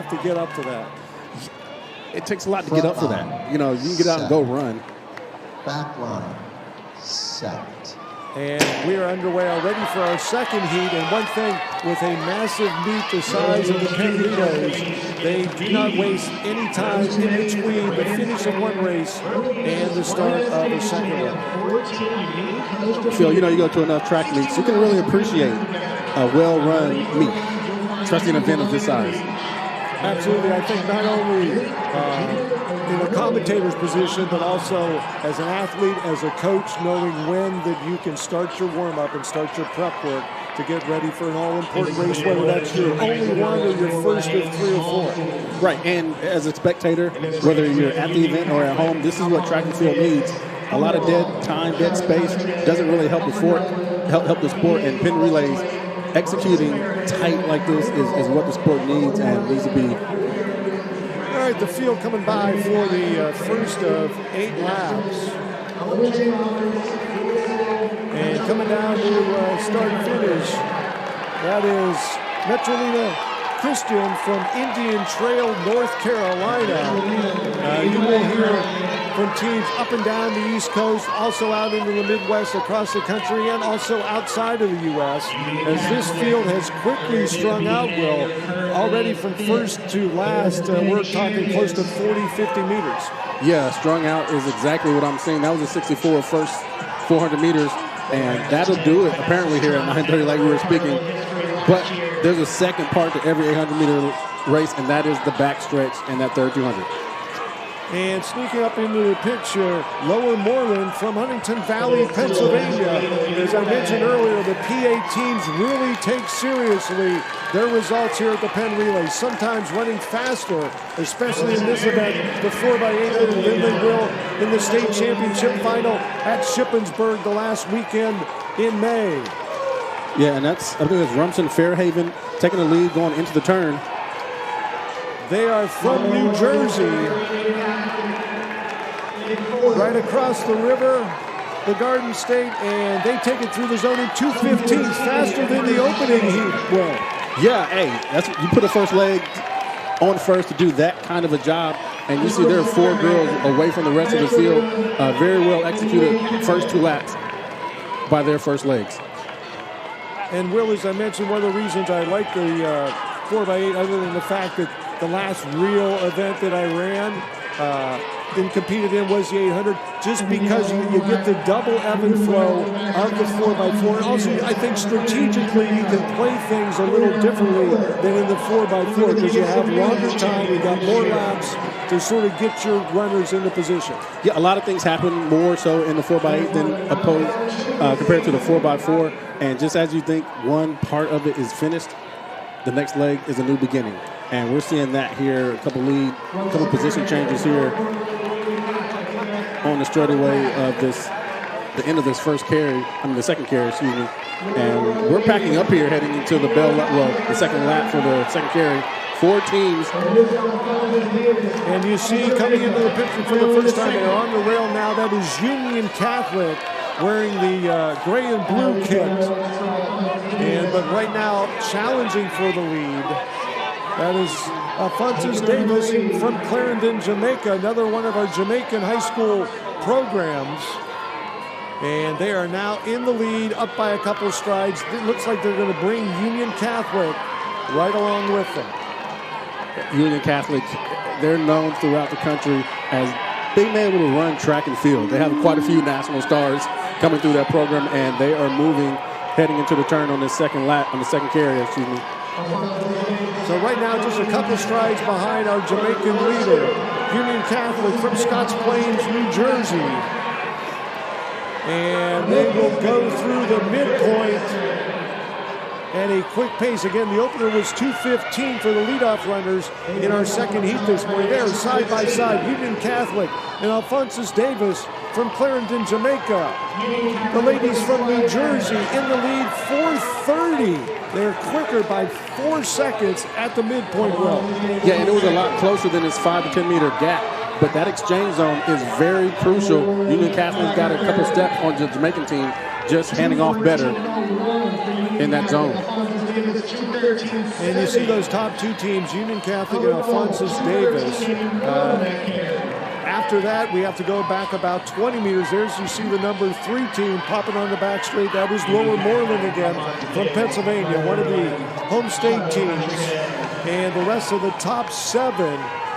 to get up to that. It takes a lot to get up for that. You know, you can get out and go run. Back line, set. And we are underway already for our second heat. And one thing, with a massive meet the size of the Penn Relays, they do not waste any time in between the finish of one race and the start of the second one. Phil, you know, you go to enough track meets, you can really appreciate a well-run meet, especially an event of this size. Absolutely. I think not only in a commentator's position, but also as an athlete, as a coach, knowing when that you can start your warm-up and start your prep work to get ready for an all-important race, whether that's your only one or your first of 3 or 4. Right, and as a spectator, whether you're at the event or at home, this is what track and field needs. A lot of dead time, dead space doesn't really help the sport, and Penn Relays executing tight like this is what the sport needs and needs to be. All right, the field coming by for the first of 8 laps. And coming down to start and finish, that is Metrolina Christian from Indian Trail, North Carolina. You will hear from teams up and down the East Coast, also out into the Midwest, across the country, and also outside of the U.S. As this field has quickly strung out, Will, already from first to last, we're talking close to 40, 50 meters. Yeah, strung out is exactly what I'm saying. That was a 64 first 400 meters, and that'll do it apparently here at 9:30 like we were speaking. But there's a second part to every 800-meter race, and that is the backstretch and that third 200. And sneaking up into the picture, Lower Moreland from Huntington Valley, Pennsylvania. As I mentioned earlier, the PA teams really take seriously their results here at the Penn Relays, sometimes running faster, especially in this event, the 4x800, than they will in the state championship final at Shippensburg the last weekend in May. Yeah, and I think that's Rumson Fairhaven taking the lead going into the turn. They are from New Jersey, right across the river, the Garden State, and they take it through the zone in 2:15, faster than the opening heat. Well, yeah, hey, you put a first leg on first to do that kind of a job, and you see there are 4 girls away from the rest of the field. Very well executed first 2 laps by their first legs. And Will, as I mentioned, one of the reasons I like the 4x8, other than the fact that the last real event that I ran and competed in was the 800, just because you get the double ebb and flow of the 4x4. And also, I think strategically you can play things a little differently than in the 4x4 because you have longer time, you got more laps to sort of get your runners into position. Yeah, a lot of things happen more so in the 4x8 than compared to the 4x4. And just as you think one part of it is finished, the next leg is a new beginning. And we're seeing that here, a couple position changes here on the straightaway of the end of this the second carry, excuse me. And we're packing up here heading into the the second lap for the second carry. 4 teams. And you see coming into the picture for the first time, they're on the rail now. That is Union Catholic wearing the gray and blue kit. But right now, challenging for the lead. That is Alphonsus Davis from Clarendon, Jamaica, another one of our Jamaican high school programs. And they are now in the lead, up by a couple strides. It looks like they're going to bring Union Catholic right along with them. Union Catholic, they're known throughout the country as being able to run track and field. They have quite a few national stars coming through that program, and they are moving, heading into the turn on the second carry, excuse me. So right now, just a couple strides behind our Jamaican leader, Union Catholic from Scotts Plains, New Jersey. And they will go through the midpoint at a quick pace. Again, the opener was 2:15 for the leadoff runners in our second heat this morning. They are side by side, Union Catholic and Alphonsus Davis from Clarendon, Jamaica. The ladies from New Jersey in the lead, 4:30. They're quicker by 4 seconds at the midpoint row. Yeah, and it was a lot closer than this 5 to 10 meter gap. But that exchange zone is very crucial. Union Catholic's got a couple steps on the Jamaican team, just handing off better in that zone. And you see those top two teams, Union Catholic and Alphonsus Davis. After that, we have to go back about 20 meters. There's, you see the number 3 team popping on the back straight. That was Lower Moreland again from Pennsylvania, one of the home state teams. And the rest of the top 7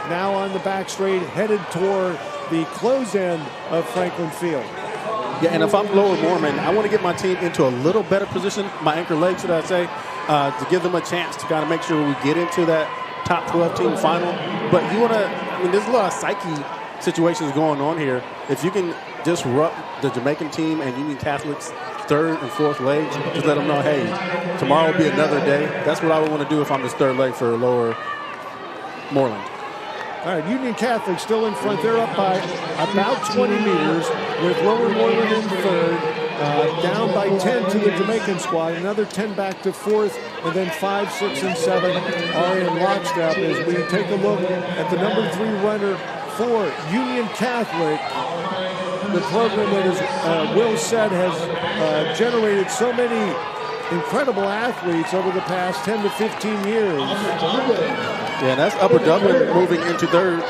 now on the back straight, headed toward the closed end of Franklin Field. Yeah, and if I'm Lower Moreland, I want to get my team into a little better position, my anchor leg, should I say, to give them a chance to kind of make sure we get into that top 12 team final. But you want to, I mean, there's a lot of psyche situations going on here. If you can disrupt the Jamaican team and Union Catholic's 3rd and 4th legs, just let them know, hey, tomorrow will be another day. That's what I would want to do if I'm this 3rd leg for Lower Moreland. All right, Union Catholic still in front. They're up by about 20 meters with Lower Moreland in 3rd, down by 10 to the Jamaican squad, another 10 back to 4th, and then 5, 6, and 7 are in lockstep as we take a look at the number 3 runner for Union Catholic, the program that, as Will said, has generated so many incredible athletes over the past 10 to 15 years. Yeah, that's Upper Dublin moving into 3rd.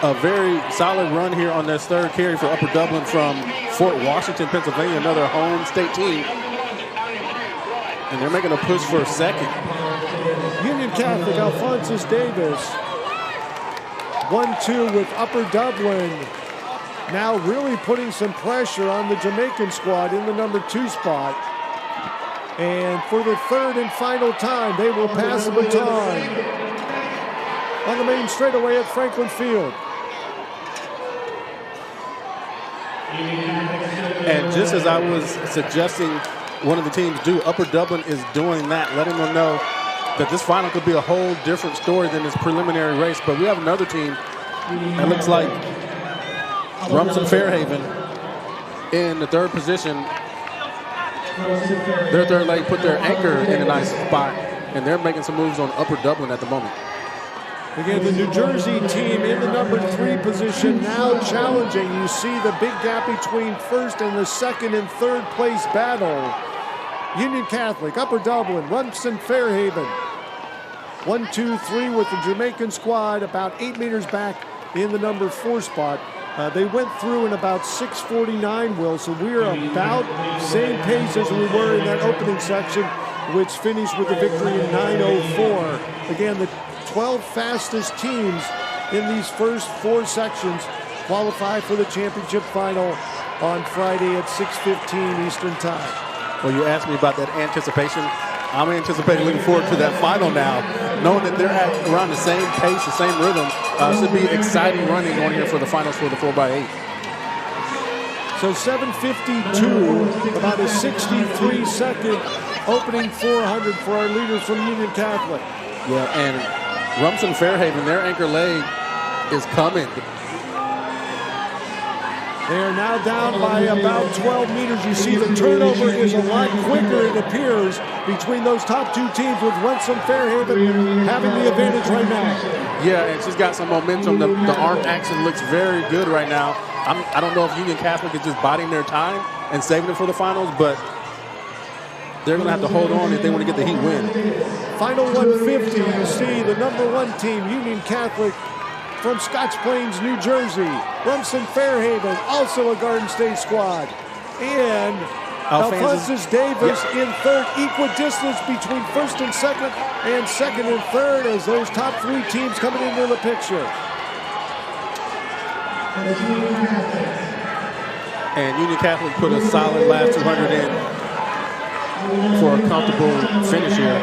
A very solid run here on this 3rd carry for Upper Dublin from Fort Washington, Pennsylvania, another home state team. And they're making a push for 2nd. Union Catholic, Alphonsus Davis. 1-2 with Upper Dublin. Now really putting some pressure on the Jamaican squad in the number 2 spot. And for the 3rd and final time, they will pass the baton on the main straightaway at Franklin Field. And just as I was suggesting one of the teams do, Upper Dublin is doing that, letting them know that this final could be a whole different story than this preliminary race. But we have another team that looks like Rumson Fairhaven in the 3rd position. Their 3rd leg put their anchor in a nice spot, and they're making some moves on Upper Dublin at the moment. Again, the New Jersey team in the number 3 position now challenging. You see the big gap between 1st and the 2nd and 3rd place battle. Union Catholic, Upper Dublin, Rumson Fairhaven. 1, 2, 3 with the Jamaican squad about 8 meters back in the number 4 spot. They went through in about 6:49, Will, so we're about same pace as we were in that opening section, which finished with a victory in 9:04. Again, the 12 fastest teams in these first 4 sections qualify for the championship final on Friday at 6:15 Eastern Time. Well, you asked me about that anticipation. I'm anticipating, looking forward to that final now, knowing that they're at around the same pace, the same rhythm. Should be exciting running on here for the finals for the 4x8. So 7:52, about a 63-second opening 400 for our leaders from Union Catholic. Yeah, and Rumson Fairhaven, their anchor leg is coming. They are now down by about 12 meters. You see the turnover is a lot quicker, it appears, between those top 2 teams, with Rumson Fairhaven having the advantage right now. Yeah, and she's got some momentum. The arm action looks very good right now. I don't know if Union Catholic is just biding their time and saving it for the finals, but they're going to have to hold on if they want to get the heat win. Final 150, you see the number 1 team, Union Catholic, from Scotch Plains, New Jersey. Rumson Fairhaven, also a Garden State squad. And Alphonsus Davis in 3rd, equidistance between 1st and 2nd, and 2nd and 3rd as those top 3 teams coming into the picture. And Union Catholic put a solid last 200 in for a comfortable finish here.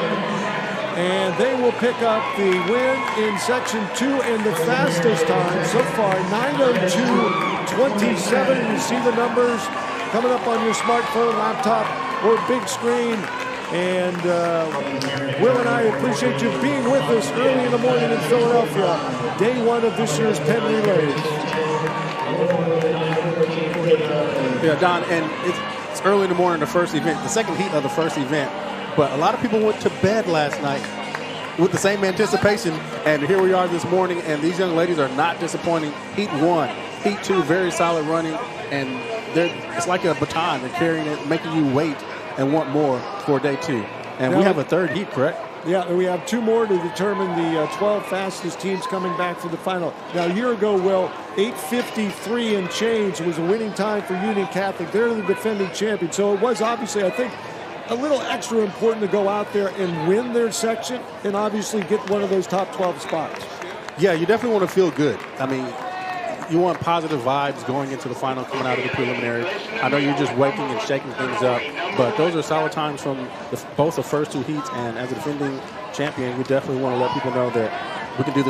And they will pick up the win in Section 2 and the fastest time so far, 9:02.27. You see the numbers coming up on your smartphone, laptop, or big screen. And Will and I appreciate you being with us early in the morning in Philadelphia, day 1 of this year's Penn Relays. Yeah, Don, and it's early in the morning, the first event, the second heat of the first event. But a lot of people went to bed last night with the same anticipation, and here we are this morning, and these young ladies are not disappointing. Heat 1, Heat 2, very solid running, and it's like a baton. They're carrying it, making you wait and want more for day 2. And we have a 3rd heat, correct? Yeah, we have 2 more to determine the 12 fastest teams coming back for the final. Now, a year ago, Will, 8:53 and change was a winning time for Union Catholic. They're the defending champion. So it was obviously, I think, a little extra important to go out there and win their section and obviously get one of those top 12 spots. Yeah, you definitely want to feel good. I mean, you want positive vibes going into the final, coming out of the preliminary. I know you're just waking and shaking things up, but those are solid times from both the first 2 heats, and as a defending champion, we definitely want to let people know that we can do this